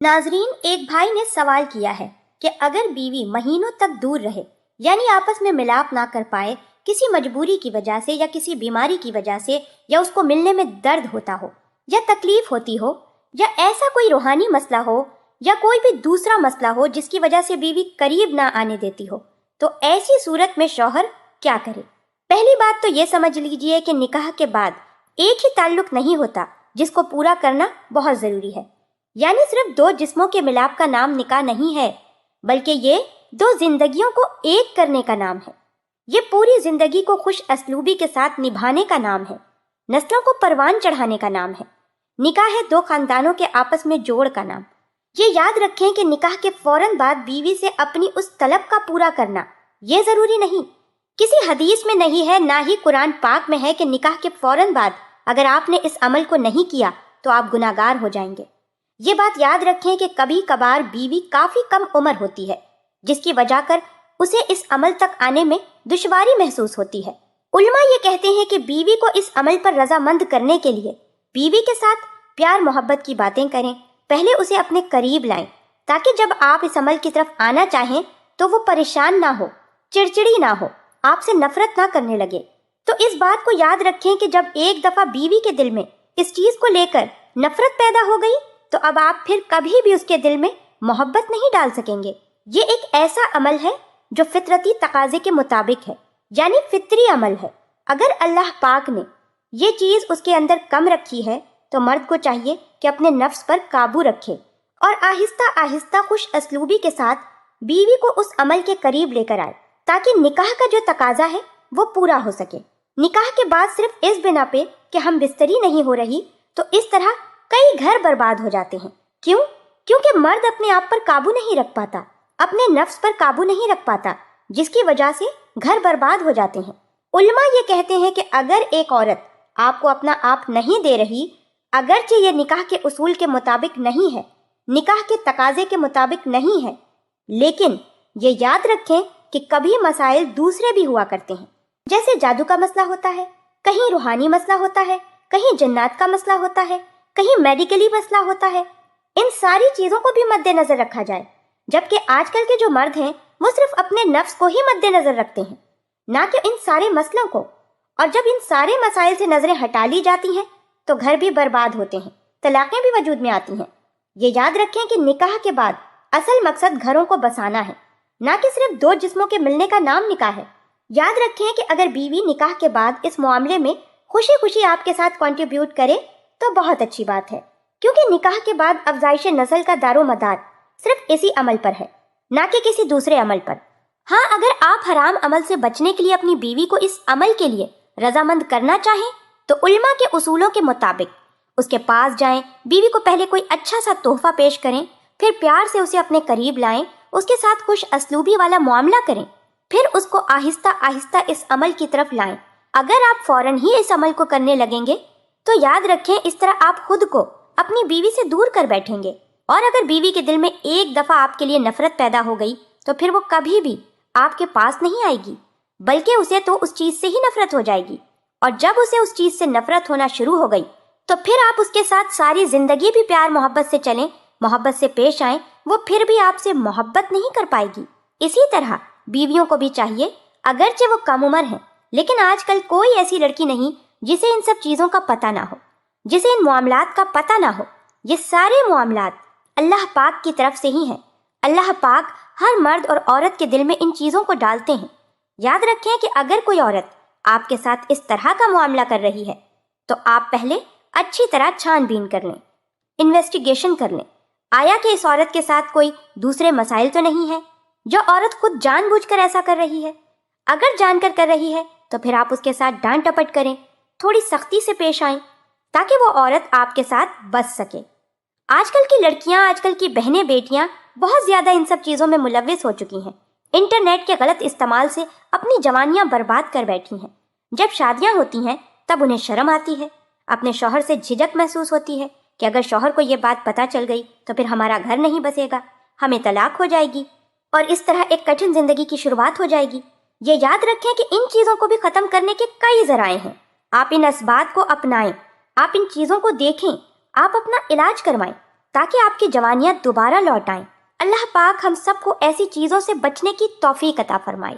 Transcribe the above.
नाजरीन, एक भाई ने सवाल किया है कि अगर बीवी महीनों तक दूर रहे, यानी आपस में मिलाप ना कर पाए, किसी मजबूरी की वजह से या किसी बीमारी की वजह से, या उसको मिलने में दर्द होता हो या तकलीफ होती हो, या ऐसा कोई रूहानी मसला हो या कोई भी दूसरा मसला हो जिसकी वजह से बीवी करीब ना आने देती हो, तो ऐसी सूरत में शौहर क्या करे? पहली बात तो ये समझ लीजिए कि निकाह के बाद एक ही ताल्लुक नहीं होता जिसको पूरा करना बहुत जरूरी है। यानी सिर्फ दो जिस्मों के मिलाप का नाम निकाह नहीं है, बल्कि ये दो जिंदगियों को एक करने का नाम है। ये पूरी जिंदगी को खुश असलूबी के साथ निभाने का नाम है, नस्लों को परवान चढ़ाने का नाम है। निकाह है दो खानदानों के आपस में जोड़ का नाम। ये याद रखें कि निकाह के फौरन बाद बीवी से अपनी उस तलब का पूरा करना ये जरूरी नहीं। किसी हदीस में नहीं है, ना ही कुरान पाक में है कि निकाह के फौरन बाद अगर आपने इस अमल को नहीं किया तो आप गुनाहगार हो जाएंगे। ये बात याद रखें कि कभी कभार बीवी काफी कम उम्र होती है, जिसकी वजह कर उसे इस अमल तक आने में दुश्वारी महसूस होती है। उलमा ये कहते हैं कि बीवी को इस अमल पर रजामंद करने के लिए बीवी के साथ प्यार मोहब्बत की बातें करें, पहले उसे अपने करीब लाएं, ताकि जब आप इस अमल की तरफ आना चाहें तो वो परेशान ना हो, चिड़चिड़ी ना हो, आपसे नफरत ना करने लगे। तो इस बात को याद रखें कि जब एक दफा बीवी के दिल में इस चीज को लेकर नफरत पैदा हो गई तो अब आप फिर कभी भी उसके दिल में मोहब्बत नहीं डाल सकेंगे। ये एक ऐसा अमल है जो फितरती तकाजे के मुताबिक है, यानी फितरी अमल है। अगर अल्लाह पाक ने ये चीज उसके अंदर कम रखी है तो मर्द को चाहिए कि अपने नफ्स पर काबू रखे और आहिस्ता आहिस्ता खुश असलूबी के साथ बीवी को उस अमल के करीब लेकर आए, ताकि निकाह का जो तकाजा है वो पूरा हो सके। निकाह के बाद सिर्फ इस बिना पे कि हम बिस्तरी नहीं हो रही तो इस तरह कई घर बर्बाद हो जाते हैं। क्यों? क्योंकि मर्द अपने आप पर काबू नहीं रख पाता, अपने नफ्स पर काबू नहीं रख पाता, जिसकी वजह से घर बर्बाद हो जाते हैं। उलमा ये कहते हैं कि अगर एक औरत आपको अपना आप नहीं दे रही, अगरचे ये निकाह के उसूल के मुताबिक नहीं है, निकाह के तकाजे के मुताबिक नहीं है, लेकिन ये याद रखें कि कभी मसाइल दूसरे भी हुआ करते हैं। जैसे जादू का मसला होता है, कहीं रूहानी मसला होता है, कहीं जन्नत का मसला होता है, कहीं मेडिकली मसला होता है। इन सारी चीजों को भी मद्देनजर रखा जाए, जबकि आजकल के जो मर्द हैं वो सिर्फ अपने नफ्स को ही मद्देनजर रखते हैं, ना कि इन सारे मसलों को। और जब इन सारे मसाइल से नजरें हटा ली जाती हैं तो घर भी बर्बाद होते हैं, तलाकें भी वजूद में आती हैं। ये याद रखें कि निकाह के बाद असल मकसद घरों को बसाना है, ना कि सिर्फ दो जिस्मों के मिलने का नाम निकाह है। याद रखें कि अगर बीवी निकाह के बाद इस मामले में खुशी खुशी आपके साथ कंट्रीब्यूट करे तो बहुत अच्छी बात है, क्योंकि निकाह के बाद अफजाइश नस्ल का दारो मदार सिर्फ इसी अमल पर है, ना कि किसी दूसरे अमल पर। हाँ, अगर आप हराम अमल से बचने के लिए अपनी बीवी को इस अमल के लिए रजामंद करना चाहें तो उल्मा के उसूलों के मुताबिक उसके पास जाएं, बीवी को पहले कोई अच्छा सा तोहफा पेश करें, फिर प्यार से उसे अपने करीब लाएं, उसके साथ खुश असलूबी वाला मामला करें, फिर उसको आहिस्ता आहिस्ता इस अमल की तरफ लाएं। अगर आप फौरन ही इस अमल को करने लगेंगे तो याद रखें इस तरह आप खुद को अपनी बीवी से दूर कर बैठेंगे। और अगर बीवी के दिल में एक दफा आपके लिए नफरत पैदा हो गई तो फिर वो कभी भी आपके पास नहीं आएगी, बल्कि उसे तो उस चीज से ही नफरत हो जाएगी। और जब उसे उस चीज से नफरत होना शुरू हो गई तो फिर आप उसके साथ सारी जिंदगी भी प्यार मोहब्बत से चलें, मोहब्बत से पेश आए, वो फिर भी आपसे मोहब्बत नहीं कर पाएगी। इसी तरह बीवियों को भी चाहिए, अगरचे वो कम उम्र है, लेकिन आजकल कोई ऐसी लड़की नहीं जिसे इन सब चीजों का पता ना हो, जिसे इन मामलात का पता ना हो। ये सारे मामलात अल्लाह पाक की तरफ से ही हैं। अल्लाह पाक हर मर्द और औरत के दिल में इन चीजों को डालते हैं। याद रखें कि अगर कोई औरत आपके साथ इस तरह का मामला कर रही है तो आप पहले अच्छी तरह छानबीन कर लें, इन्वेस्टिगेशन कर लें, आया कि इस औरत के साथ कोई दूसरे मसाइल तो नहीं है। जो औरत खुद जानबूझकर ऐसा कर रही है, अगर जानकर कर रही है तो फिर आप उसके साथ डांट टपट करें, थोड़ी सख्ती से पेश आएं, ताकि वो औरत आपके साथ बच सके। आजकल की लड़कियां, आजकल की बहनें बेटियां बहुत ज्यादा इन सब चीजों में मुलव्विस हो चुकी हैं। इंटरनेट के गलत इस्तेमाल से अपनी जवानियां बर्बाद कर बैठी हैं। जब शादियां होती हैं तब उन्हें शर्म आती है, अपने शौहर से झिझक महसूस होती है कि अगर शौहर को ये बात पता चल गई तो फिर हमारा घर नहीं बसेगा, हमें तलाक हो जाएगी और इस तरह एक कठिन जिंदगी की शुरुआत हो जाएगी। ये याद रखें कि इन चीजों को भी खत्म करने के कई जराए हैं। आप इन असबाब को अपनाएं, आप इन चीजों को देखें, आप अपना इलाज करवाएं, تاکہ آپ کی جوانیاں دوبارہ لوٹ آئیں۔ اللہ پاک ہم سب کو ایسی چیزوں سے بچنے کی توفیق عطا فرمائے۔